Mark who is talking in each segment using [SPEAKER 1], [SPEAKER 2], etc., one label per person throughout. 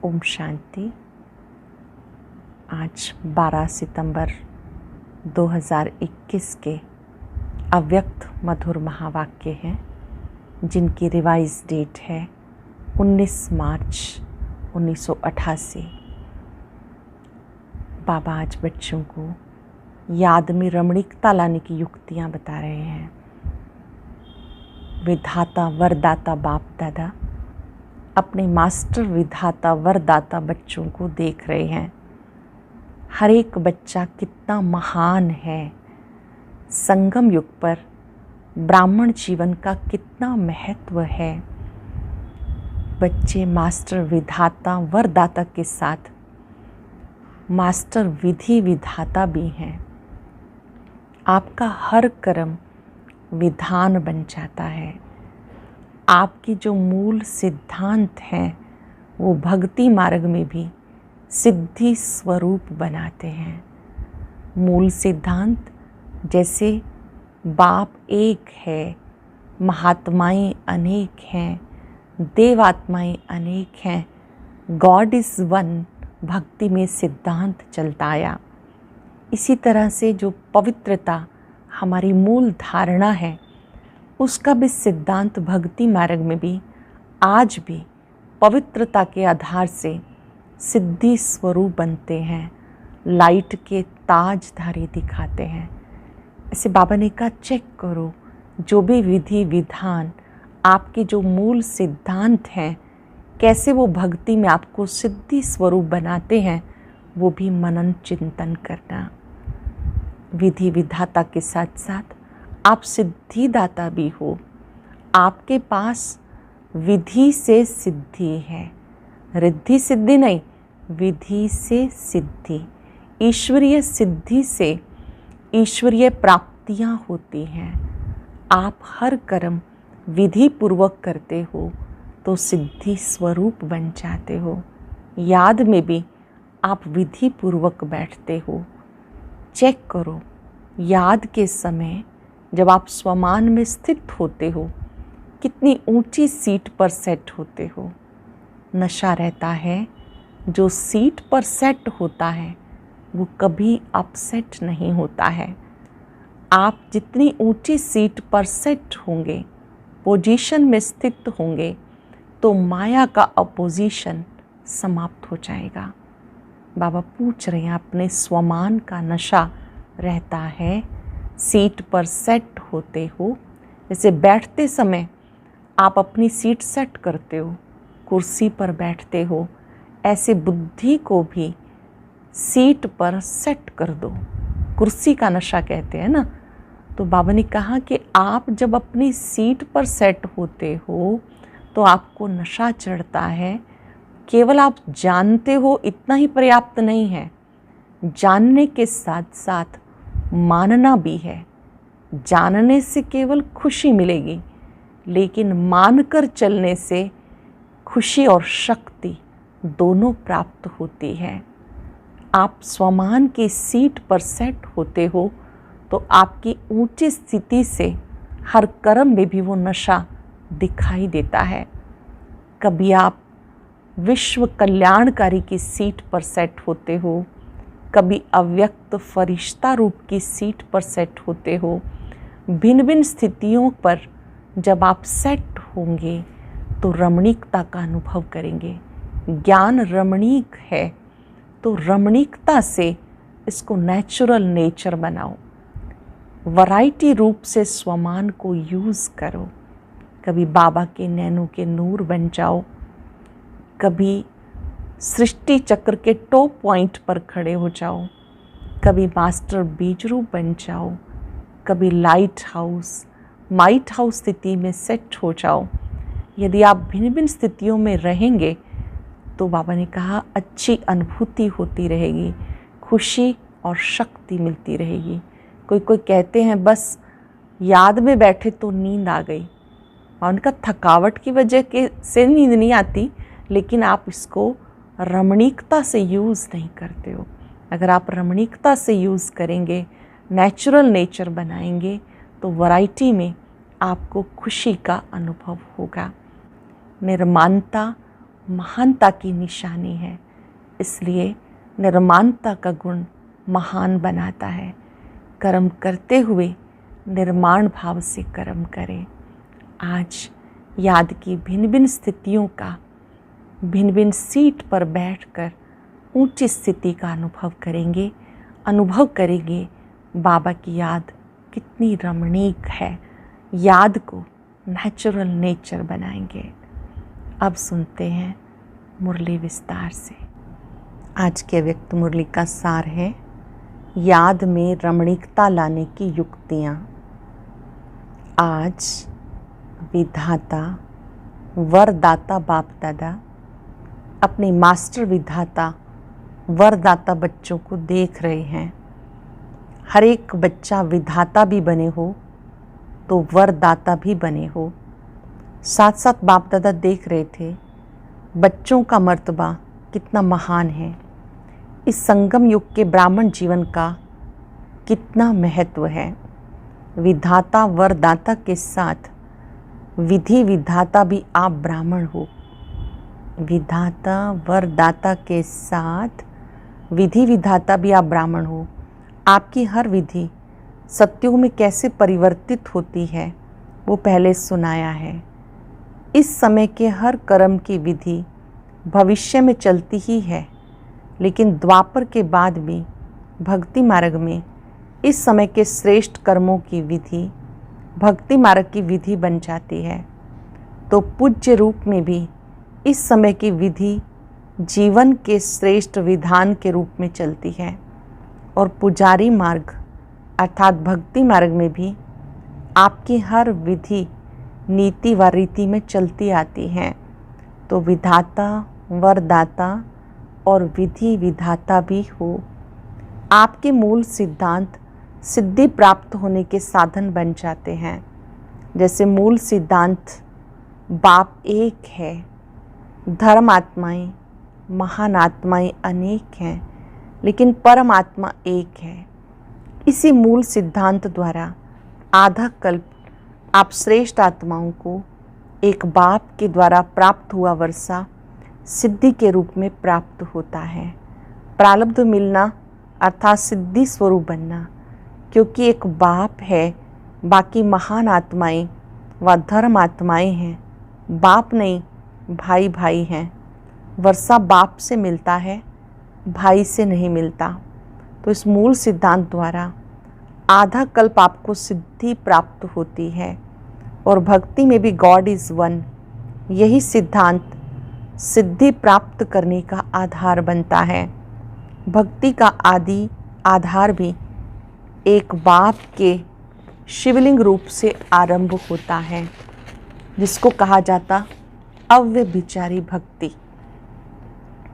[SPEAKER 1] ओम शांति। आज 12 सितंबर 2021 के अव्यक्त मधुर महावाक्य हैं, जिनकी रिवाइज डेट है 19 मार्च 1988। बाबा आज बच्चों को याद में रमणीकता लाने की युक्तियाँ बता रहे हैं। विधाता वरदाता बाप दादा अपने मास्टर विधाता वरदाता बच्चों को देख रहे हैं। हर एक बच्चा कितना महान है। संगम युग पर ब्राह्मण जीवन का कितना महत्व है। बच्चे मास्टर विधाता वरदाता के साथ मास्टर विधि विधाता भी हैं। आपका हर कर्म विधान बन जाता है। आपकी जो मूल सिद्धांत हैं वो भक्ति मार्ग में भी सिद्धि स्वरूप बनाते हैं। मूल सिद्धांत जैसे बाप एक है, महात्माएं अनेक हैं, देवात्माएं अनेक हैं, गॉड इज़ वन भक्ति में सिद्धांत चलता आया। इसी तरह से जो पवित्रता हमारी मूल धारणा है उसका भी सिद्धांत भक्ति मार्ग में भी आज भी पवित्रता के आधार से सिद्धि स्वरूप बनते हैं, लाइट के ताजधारी दिखाते हैं। ऐसे बाबा ने कहा चेक करो, जो भी विधि विधान आपके जो मूल सिद्धांत हैं कैसे वो भक्ति में आपको सिद्धि स्वरूप बनाते हैं, वो भी मनन चिंतन करना। विधि विधाता के साथ साथ आप सिद्धिदाता भी हो। आपके पास विधि से सिद्धि है, रिद्धि सिद्धि नहीं, विधि से सिद्धि। ईश्वरीय सिद्धि से ईश्वरीय प्राप्तियां होती हैं। आप हर कर्म विधि पूर्वक करते हो तो सिद्धि स्वरूप बन जाते हो। याद में भी आप विधि पूर्वक बैठते हो। चेक करो, याद के समय जब आप स्वमान में स्थित होते हो कितनी ऊंची सीट पर सेट होते हो। नशा रहता है, जो सीट पर सेट होता है वो कभी अपसेट नहीं होता है। आप जितनी ऊंची सीट पर सेट होंगे, पोजीशन में स्थित होंगे, तो माया का अपोजिशन समाप्त हो जाएगा। बाबा पूछ रहे हैं, अपने स्वमान का नशा रहता है, सीट पर सेट होते हो। जैसे बैठते समय आप अपनी सीट सेट करते हो, कुर्सी पर बैठते हो, ऐसे बुद्धि को भी सीट पर सेट कर दो। कुर्सी का नशा कहते हैं ना। तो बाबा ने कहा कि आप जब अपनी सीट पर सेट होते हो तो आपको नशा चढ़ता है। केवल आप जानते हो इतना ही पर्याप्त नहीं है, जानने के साथ साथ मानना भी है। जानने से केवल खुशी मिलेगी, लेकिन मानकर चलने से खुशी और शक्ति दोनों प्राप्त होती है। आप स्वमान की सीट पर सेट होते हो तो आपकी ऊंची स्थिति से हर कर्म में भी वो नशा दिखाई देता है। कभी आप विश्व कल्याणकारी की सीट पर सेट होते हो, कभी अव्यक्त फरिश्ता रूप की सीट पर सेट होते हो। भिन्न भिन्न स्थितियों पर जब आप सेट होंगे तो रमणीकता का अनुभव करेंगे। ज्ञान रमणीक है तो रमणीकता से इसको नेचुरल नेचर बनाओ। वैरायटी रूप से स्वमान को यूज़ करो। कभी बाबा के नैनों के नूर बन जाओ, कभी सृष्टि चक्र के टॉप पॉइंट पर खड़े हो जाओ, कभी मास्टर बीज रूप बन जाओ, कभी लाइट हाउस माइट हाउस स्थिति में सेट हो जाओ। यदि आप भिन्न भिन्न स्थितियों में रहेंगे तो बाबा ने कहा अच्छी अनुभूति होती रहेगी, खुशी और शक्ति मिलती रहेगी। कोई कोई कहते हैं बस याद में बैठे तो नींद आ गई, और उनका थकावट की वजह के से नींद नहीं आती, लेकिन आप इसको रमणीकता से यूज़ नहीं करते हो। अगर आप रमणीकता से यूज़ करेंगे, नेचुरल नेचर बनाएंगे, तो वैरायटी में आपको खुशी का अनुभव होगा। निर्माणता महानता की निशानी है। इसलिए निर्माणता का गुण महान बनाता है। कर्म करते हुए निर्माण भाव से कर्म करें। आज याद की भिन्न भिन्न स्थितियों का भिन्न भिन्न सीट पर बैठकर ऊंची स्थिति का अनुभव करेंगे बाबा की याद कितनी रमणीक है। याद को नेचुरल नेचर बनाएंगे। अब सुनते हैं मुरली विस्तार से। आज के व्यक्त मुरली का सार है याद में रमणीकता लाने की युक्तियाँ। आज विधाता वरदाता बाप दादा अपने मास्टर विधाता वरदाता बच्चों को देख रहे हैं। हर एक बच्चा विधाता भी बने हो तो वरदाता भी बने हो। साथ साथ बाप दादा देख रहे थे बच्चों का मर्तबा कितना महान है। इस संगम युग के ब्राह्मण जीवन का कितना महत्व है। विधाता वरदाता के साथ विधि विधाता भी आप ब्राह्मण हो। विधाता वरदाता के साथ विधि विधाता भी आप ब्राह्मण हो। आपकी हर विधि सत्युग में कैसे परिवर्तित होती है वो पहले सुनाया है। इस समय के हर कर्म की विधि भविष्य में चलती ही है, लेकिन द्वापर के बाद भी भक्ति मार्ग में इस समय के श्रेष्ठ कर्मों की विधि भक्ति मार्ग की विधि बन जाती है। तो पूज्य रूप में भी इस समय की विधि जीवन के श्रेष्ठ विधान के रूप में चलती है। और पुजारी मार्ग अर्थात भक्ति मार्ग में भी आपकी हर विधि नीति व रीति में चलती आती हैं। तो विधाता वरदाता और विधि विधाता भी हो। आपके मूल सिद्धांत सिद्धि प्राप्त होने के साधन बन जाते हैं। जैसे मूल सिद्धांत बाप एक है, धर्म आत्माएं महान आत्माएं अनेक हैं, लेकिन परमात्मा एक है। इसी मूल सिद्धांत द्वारा आधा कल्प आप श्रेष्ठ आत्माओं को एक बाप के द्वारा प्राप्त हुआ वर्षा सिद्धि के रूप में प्राप्त होता है। प्रारब्ध मिलना अर्थात सिद्धि स्वरूप बनना, क्योंकि एक बाप है, बाकी महान आत्माएं व धर्म आत्माएं हैं। बाप नहीं, भाई भाई हैं। वर्षा बाप से मिलता है, भाई से नहीं मिलता। तो इस मूल सिद्धांत द्वारा आधा कल्प आपको सिद्धि प्राप्त होती है। और भक्ति में भी गॉड इज़ वन, यही सिद्धांत सिद्धि प्राप्त करने का आधार बनता है। भक्ति का आदि आधार भी एक बाप के शिवलिंग रूप से आरंभ होता है, जिसको कहा जाता अव्यभिचारी भक्ति।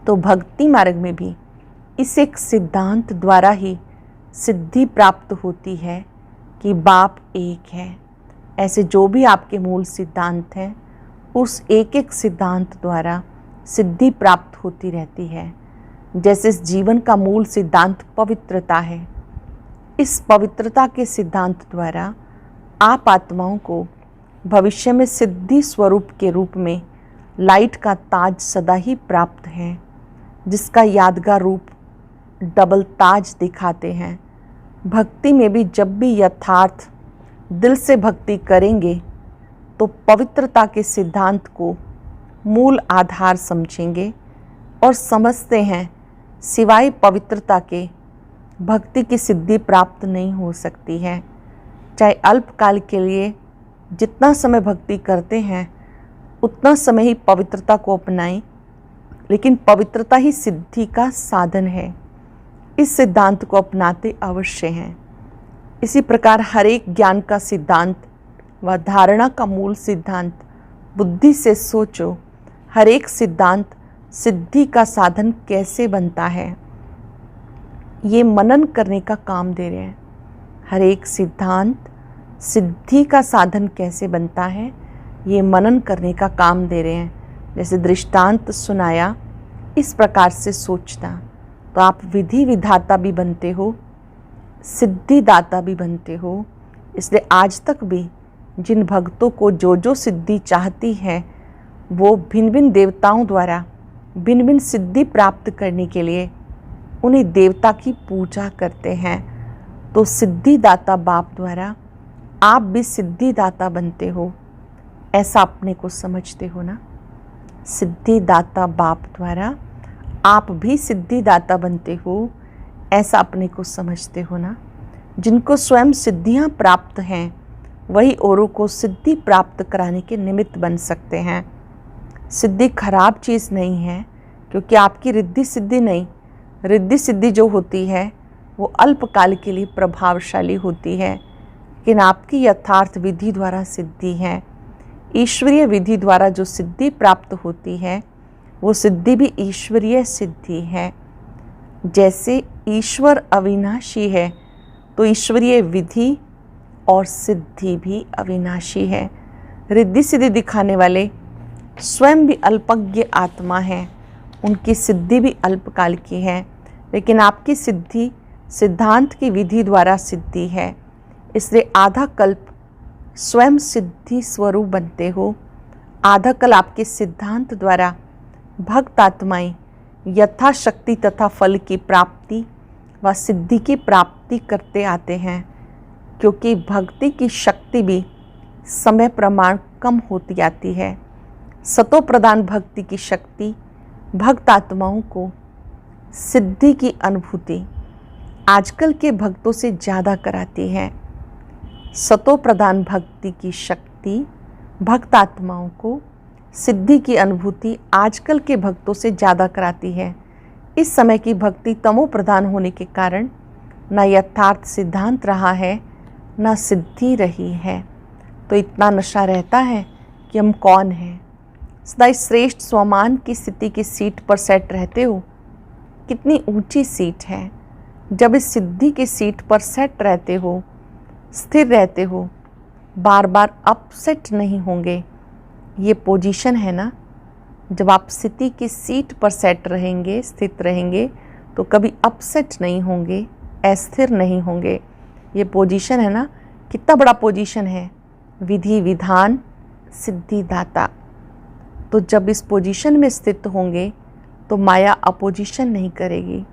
[SPEAKER 1] तो भक्ति मार्ग में भी इस एक सिद्धांत द्वारा ही सिद्धि प्राप्त होती है कि बाप एक है। ऐसे जो भी आपके मूल सिद्धांत हैं, उस एक एक सिद्धांत द्वारा सिद्धि प्राप्त होती रहती है। जैसे इस जीवन का मूल सिद्धांत पवित्रता है, इस पवित्रता के सिद्धांत द्वारा आप आत्माओं को भविष्य में सिद्धि स्वरूप के रूप में लाइट का ताज सदा ही प्राप्त है, जिसका यादगार रूप डबल ताज दिखाते हैं। भक्ति में भी जब भी यथार्थ दिल से भक्ति करेंगे तो पवित्रता के सिद्धांत को मूल आधार समझेंगे और समझते हैं सिवाय पवित्रता के भक्ति की सिद्धि प्राप्त नहीं हो सकती है। चाहे अल्पकाल के लिए जितना समय भक्ति करते हैं उतना समय ही पवित्रता को अपनाएं, लेकिन पवित्रता ही सिद्धि का साधन है। इस सिद्धांत को अपनाते अवश्य हैं। इसी प्रकार हर एक ज्ञान का सिद्धांत व धारणा का मूल सिद्धांत बुद्धि से सोचो, हर एक सिद्धांत सिद्धि का साधन कैसे बनता है, ये मनन करने का काम दे रहे हैं। हर एक सिद्धांत सिद्धि का साधन कैसे बनता है, ये मनन करने का काम दे रहे हैं। जैसे दृष्टांत सुनाया, इस प्रकार से सोचना, तो आप विधि विधाता भी बनते हो, सिद्धिदाता भी बनते हो। इसलिए आज तक भी जिन भक्तों को जो जो सिद्धि चाहती है, वो भिन्न भिन्न देवताओं द्वारा भिन्न भिन्न सिद्धि प्राप्त करने के लिए उन्हें देवता की पूजा करते हैं। तो सिद्धिदाता बाप द्वारा आप भी सिद्धिदाता बनते हो, ऐसा अपने को समझते हो ना। सिद्धिदाता बाप द्वारा आप भी सिद्धिदाता बनते हो, ऐसा अपने को समझते हो ना। जिनको स्वयं सिद्धियां प्राप्त हैं वही औरों को सिद्धि प्राप्त कराने के निमित्त बन सकते हैं। सिद्धि खराब चीज़ नहीं है, क्योंकि आपकी रिद्धि सिद्धि नहीं, रिद्धि सिद्धि जो होती है वो अल्पकाल के लिए प्रभावशाली होती है, लेकिन आपकी यथार्थ विधि द्वारा सिद्धि है। ईश्वरीय विधि द्वारा जो सिद्धि प्राप्त होती है वो सिद्धि भी ईश्वरीय सिद्धि है। जैसे ईश्वर अविनाशी है तो ईश्वरीय विधि और सिद्धि भी अविनाशी है। रिद्धि सिद्धि दिखाने वाले स्वयं भी अल्पज्ञ आत्मा हैं, उनकी सिद्धि भी अल्पकाल की है, लेकिन आपकी सिद्धि सिद्धांत की विधि द्वारा सिद्धि है। इसलिए आधा कल्प स्वयं सिद्धि स्वरूप बनते हो, आधा कल आपके सिद्धांत द्वारा भक्त आत्माएं यथाशक्ति तथा फल की प्राप्ति व सिद्धि की प्राप्ति करते आते हैं, क्योंकि भक्ति की शक्ति भी समय प्रमाण कम होती आती है। सतो प्रधान भक्ति की शक्ति भक्त आत्माओं को सिद्धि की अनुभूति आजकल के भक्तों से ज़्यादा कराती है। सतो प्रधान भक्ति की शक्ति भक्त आत्माओं को सिद्धि की अनुभूति आजकल के भक्तों से ज़्यादा कराती है। इस समय की भक्ति तमो प्रधान होने के कारण न यथार्थ सिद्धांत रहा है न सिद्धि रही है। तो इतना नशा रहता है कि हम कौन हैं। सदा श्रेष्ठ स्वमान की स्थिति की सीट पर सेट रहते हो। कितनी ऊंची सीट है। जब इस सिद्धि की सीट पर सेट रहते हो, स्थिर रहते हो, बार बार अपसेट नहीं होंगे। ये पोजीशन है ना, जब आप स्थिति की सीट पर सेट रहेंगे, स्थित रहेंगे, तो कभी अपसेट नहीं होंगे, अस्थिर नहीं होंगे। ये पोजीशन है ना, कितना बड़ा पोजीशन है। विधि विधान सिद्धिदाता। तो जब इस पोजीशन में स्थित होंगे तो माया अपोजिशन नहीं करेगी,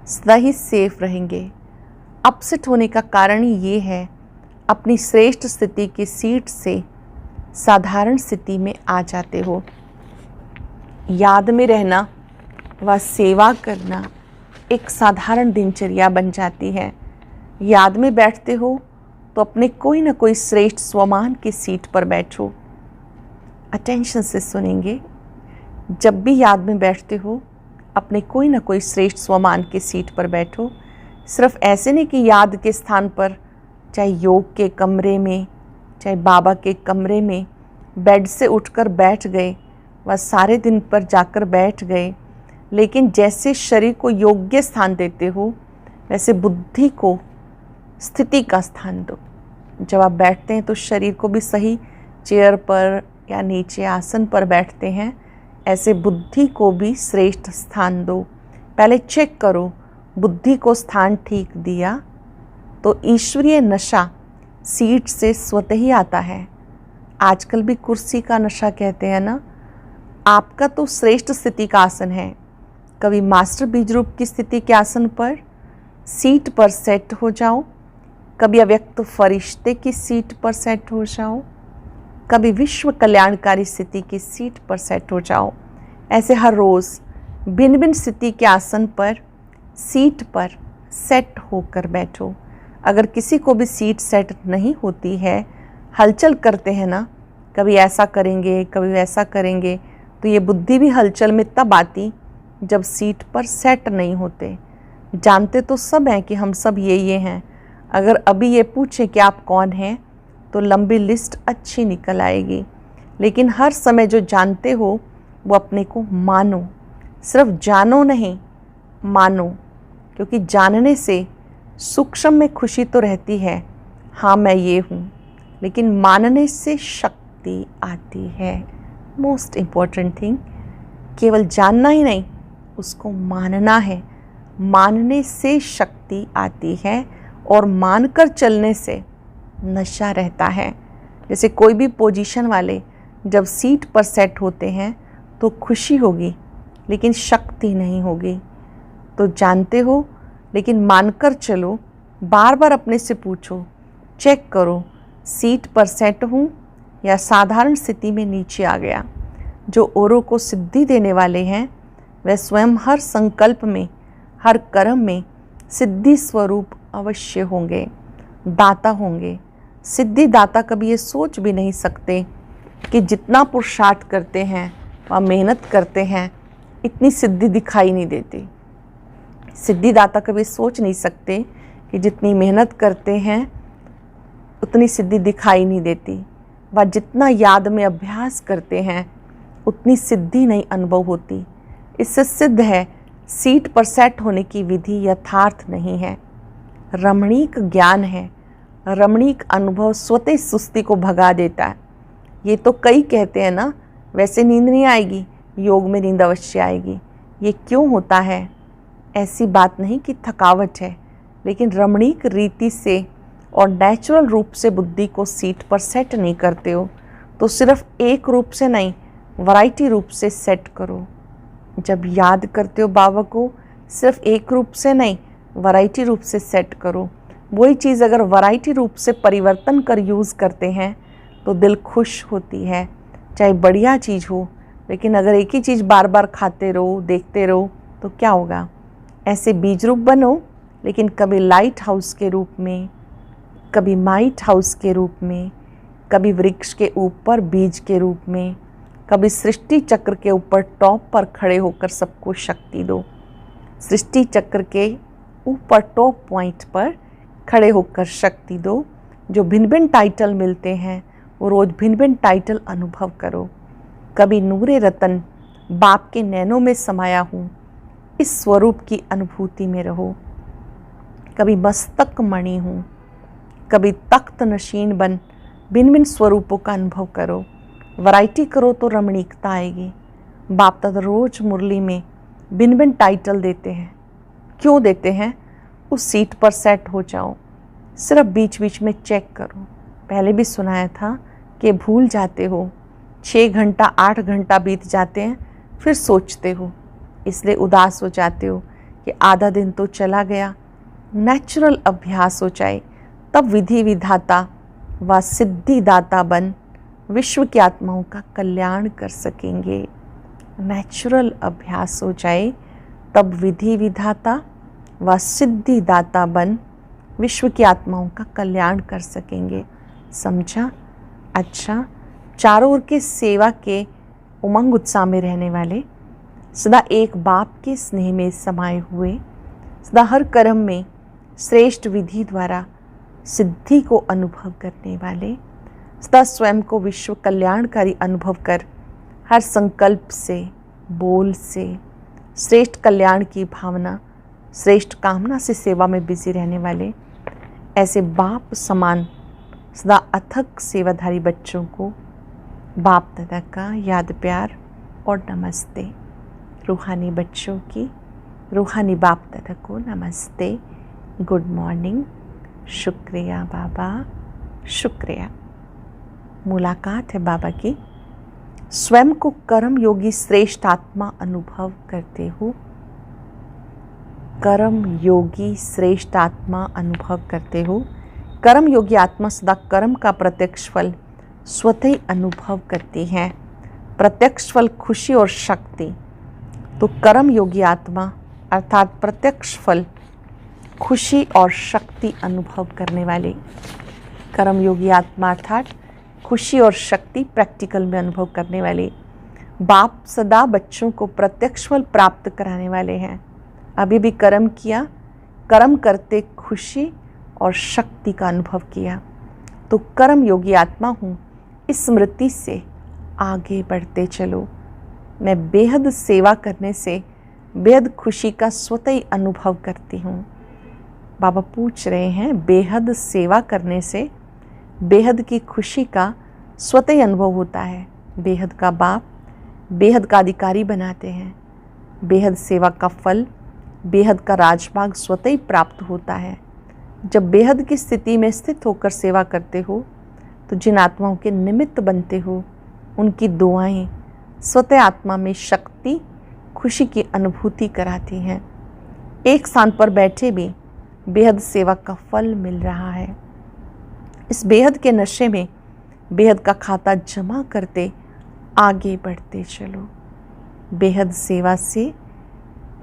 [SPEAKER 1] सदा ही सेफ रहेंगे। अपसेट होने का कारण ही ये है, अपनी श्रेष्ठ स्थिति की सीट से साधारण स्थिति में आ जाते हो। याद में रहना व सेवा करना एक साधारण दिनचर्या बन जाती है। याद में बैठते हो तो अपने कोई ना कोई श्रेष्ठ स्वमान की सीट पर बैठो। अटेंशन से सुनेंगे। जब भी याद में बैठते हो अपने कोई ना कोई श्रेष्ठ स्वमान की सीट पर बैठो। सिर्फ ऐसे नहीं कि याद के स्थान पर, चाहे योग के कमरे में, चाहे बाबा के कमरे में बेड से उठकर बैठ गए व सारे दिन पर जाकर बैठ गए, लेकिन जैसे शरीर को योग्य स्थान देते हो वैसे बुद्धि को स्थिति का स्थान दो। जब आप बैठते हैं तो शरीर को भी सही चेयर पर या नीचे आसन पर बैठते हैं, ऐसे बुद्धि को भी श्रेष्ठ स्थान दो। पहले चेक करो बुद्धि को स्थान ठीक दिया तो ईश्वरीय नशा सीट से स्वतः ही आता है। आजकल भी कुर्सी का नशा कहते हैं ना। आपका तो श्रेष्ठ स्थिति का आसन है। कभी मास्टर बीज रूप की स्थिति के आसन पर सीट पर सेट हो जाओ, कभी अव्यक्त फरिश्ते की सीट पर सेट हो जाओ, कभी विश्व कल्याणकारी स्थिति की सीट पर सेट हो जाओ। ऐसे हर रोज़ भिन्न भिन्न स्थिति के आसन पर सीट पर सेट होकर बैठो। अगर किसी को भी सीट सेट नहीं होती है, हलचल करते हैं ना, कभी ऐसा करेंगे कभी वैसा करेंगे, तो ये बुद्धि भी हलचल में तब आती जब सीट पर सेट नहीं होते। जानते तो सब हैं कि हम सब ये हैं। अगर अभी ये पूछे कि आप कौन हैं तो लंबी लिस्ट अच्छी निकल आएगी। लेकिन हर समय जो जानते हो वो अपने को मानो। सिर्फ जानो नहीं, मानो, क्योंकि जानने से सूक्ष्म में खुशी तो रहती है, हाँ मैं ये हूँ, लेकिन मानने से शक्ति आती है। मोस्ट इम्पॉर्टेंट थिंग, केवल जानना ही नहीं, उसको मानना है। मानने से शक्ति आती है और मानकर चलने से नशा रहता है। जैसे कोई भी पोजीशन वाले जब सीट पर सेट होते हैं तो खुशी होगी लेकिन शक्ति नहीं होगी। तो जानते हो, लेकिन मानकर चलो, बार बार अपने से पूछो, चेक करो, सीट पर सेट हूँ या साधारण स्थिति में नीचे आ गया। जो औरों को सिद्धि देने वाले हैं वह स्वयं हर संकल्प में, हर कर्म में सिद्धि स्वरूप अवश्य होंगे, दाता होंगे। सिद्धि दाता कभी ये सोच भी नहीं सकते कि जितना पुरुषार्थ करते हैं व मेहनत करते हैं इतनी सिद्धि दिखाई नहीं देती। सिद्धिदाता कभी सोच नहीं सकते कि जितनी मेहनत करते हैं उतनी सिद्धि दिखाई नहीं देती, व जितना याद में अभ्यास करते हैं उतनी सिद्धि नहीं अनुभव होती। इससे सिद्ध है सीट पर सेट होने की विधि यथार्थ नहीं है, रमणीक ज्ञान है। रमणीक अनुभव स्वतः सुस्ती को भगा देता है। ये तो कई कहते हैं ना, वैसे नींद नहीं आएगी, योग में नींद अवश्य आएगी। ये क्यों होता है? ऐसी बात नहीं कि थकावट है, लेकिन रमणीक रीति से और नेचुरल रूप से बुद्धि को सीट पर सेट नहीं करते हो तो सिर्फ एक रूप से नहीं, वैरायटी रूप से सेट करो। जब याद करते हो बाबा को, सिर्फ एक रूप से नहीं, वैरायटी रूप से सेट करो। वही चीज़ अगर वैरायटी रूप से परिवर्तन कर यूज़ करते हैं तो दिल खुश होती है, चाहे बढ़िया चीज़ हो। लेकिन अगर एक ही चीज़ बार बार खाते रहो, देखते रहो तो क्या होगा? ऐसे बीज रूप बनो, लेकिन कभी लाइट हाउस के रूप में, कभी माइट हाउस के रूप में, कभी वृक्ष के ऊपर बीज के रूप में, कभी सृष्टि चक्र के ऊपर टॉप पर खड़े होकर सबको शक्ति दो। सृष्टि चक्र के ऊपर टॉप पॉइंट पर खड़े होकर शक्ति दो। जो भिन्न भिन्न टाइटल मिलते हैं वो रोज़ भिन्न भिन्न टाइटल अनुभव करो। कभी नूरे रतन बाप के नैनों में समाया हूँ, इस स्वरूप की अनुभूति में रहो। कभी मस्तक मणि हूँ, कभी तख्त नशीन बन भिन्न भिन्न स्वरूपों का अनुभव करो। वैरायटी करो तो रमणीकता आएगी। बाप दादा रोज मुरली में भिन्न भिन्न टाइटल देते हैं। क्यों देते हैं? उस सीट पर सेट हो जाओ। सिर्फ बीच बीच में चेक करो। पहले भी सुनाया था कि भूल जाते हो, 6 घंटा 8 घंटा बीत जाते हैं, फिर सोचते हो, इसलिए उदास हो जाते हो कि आधा दिन तो चला गया। नेचुरल अभ्यास हो जाए तब विधि विधाता व सिद्धिदाता बन विश्व की आत्माओं का कल्याण कर सकेंगे। नेचुरल अभ्यास हो जाए तब विधि विधाता व सिद्धिदाता बन विश्व की आत्माओं का कल्याण कर सकेंगे। समझा? अच्छा, चारों ओर के सेवा के उमंग उत्साह में रहने वाले, सदा एक बाप के स्नेह में समाये हुए, सदा हर कर्म में श्रेष्ठ विधि द्वारा सिद्धि को अनुभव करने वाले, सदा स्वयं को विश्व कल्याणकारी अनुभव कर हर संकल्प से, बोल से श्रेष्ठ कल्याण की भावना, श्रेष्ठ कामना से सेवा में बिजी रहने वाले, ऐसे बाप समान सदा अथक सेवाधारी बच्चों को बाप दादा का याद प्यार और नमस्ते। रूहानी बच्चों की रूहानी बाप दादा को नमस्ते, गुड मॉर्निंग, शुक्रिया बाबा, शुक्रिया। मुलाकात है बाबा की। स्वयं को कर्म योगी श्रेष्ठ आत्मा अनुभव करते हो। कर्म योगी श्रेष्ठ आत्मा अनुभव करते हो। कर्म योगी आत्मा सदा कर्म का प्रत्यक्ष फल स्वतः ही अनुभव करती है। प्रत्यक्ष फल खुशी और शक्ति। तो कर्म योगी आत्मा अर्थात प्रत्यक्ष फल खुशी और शक्ति अनुभव करने वाले, कर्म योगी आत्मा अर्थात खुशी और शक्ति प्रैक्टिकल में अनुभव करने वाले बाप सदा बच्चों को प्रत्यक्ष फल प्राप्त कराने वाले हैं। अभी भी कर्म किया, कर्म करते खुशी और शक्ति का अनुभव किया, तो कर्म योगी आत्मा हूँ। इस स्मृति से आगे बढ़ते चलो। मैं बेहद सेवा करने से बेहद खुशी का स्वतः ही अनुभव करती हूँ। बाबा पूछ रहे हैं, बेहद सेवा करने से बेहद की खुशी का स्वतः ही अनुभव होता है। बेहद का बाप बेहद का अधिकारी बनाते हैं। बेहद सेवा का फल, बेहद का राजभाग स्वतः ही प्राप्त होता है। जब बेहद की स्थिति में स्थित होकर सेवा करते हो तो जिन आत्माओं के निमित्त बनते हो उनकी दुआएं स्वतः आत्मा में शक्ति, खुशी की अनुभूति कराती हैं। एक स्थान पर बैठे भी बेहद सेवा का फल मिल रहा है। इस बेहद के नशे में बेहद का खाता जमा करते आगे बढ़ते चलो। बेहद सेवा से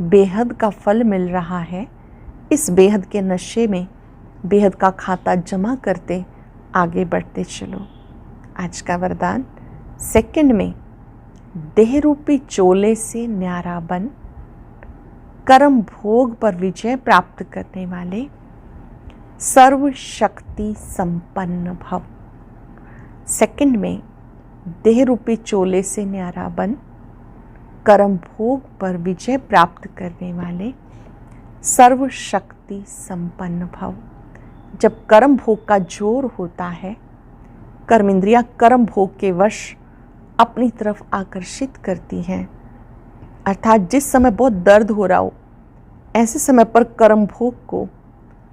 [SPEAKER 1] बेहद का फल मिल रहा है। इस बेहद के नशे में बेहद का खाता जमा करते आगे बढ़ते चलो। आज का वरदान सेकंड में, देह रूपी चोले से न्यारा बन, कर्म भोग पर विजय प्राप्त करने वाले, सर्व शक्ति संपन्न भव। सेकंड में, देह रूपी चोले से न्यारा बन, कर्म भोग पर विजय प्राप्त करने वाले, सर्व शक्ति संपन्न भव। जब कर्म भोग का जोर होता है, कर्म इंद्रियां कर्म भोग के वश अपनी तरफ आकर्षित करती हैं, अर्थात जिस समय बहुत दर्द हो रहा हो, ऐसे समय पर कर्म भोग को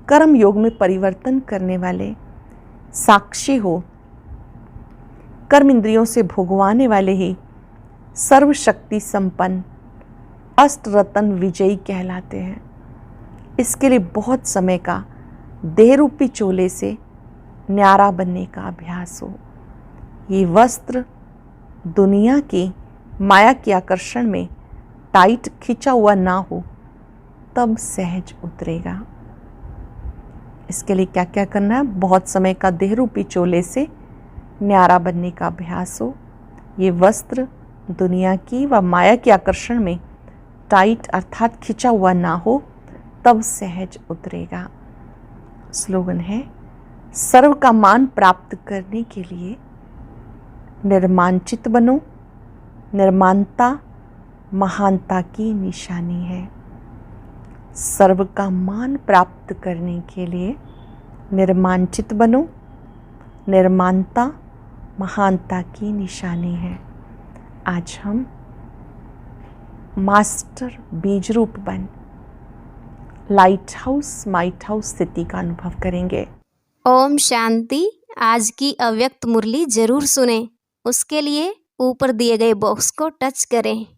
[SPEAKER 1] कर्म योग में परिवर्तन करने वाले, साक्षी हो, कर्म इंद्रियों से भोगवाने वाले ही सर्वशक्ति संपन्न अष्ट रत्न विजयी कहलाते हैं। इसके लिए बहुत समय का देह रूपी चोले से न्यारा बनने का अभ्यास हो। ये वस्त्र दुनिया की माया के आकर्षण में टाइट खिंचा हुआ ना हो, तब सहज उतरेगा। इसके लिए क्या क्या करना है? बहुत समय का देह रूपी चोले से न्यारा बनने का अभ्यास हो। ये वस्त्र दुनिया की व माया के आकर्षण में टाइट अर्थात खिंचा हुआ ना हो, तब सहज उतरेगा। स्लोगन है, सर्व का मान प्राप्त करने के लिए निर्मांचित बनो। निर्माणता महानता की निशानी है। सर्व का मान प्राप्त करने के लिए निर्मांचित बनो। निर्माणता महानता की निशानी है। आज हम मास्टर बीज रूप बन लाइट हाउस स्थिति का अनुभव करेंगे।
[SPEAKER 2] ओम शांति। आज की अव्यक्त मुरली जरूर सुने। उसके लिए ऊपर दिए गए बॉक्स को टच करें।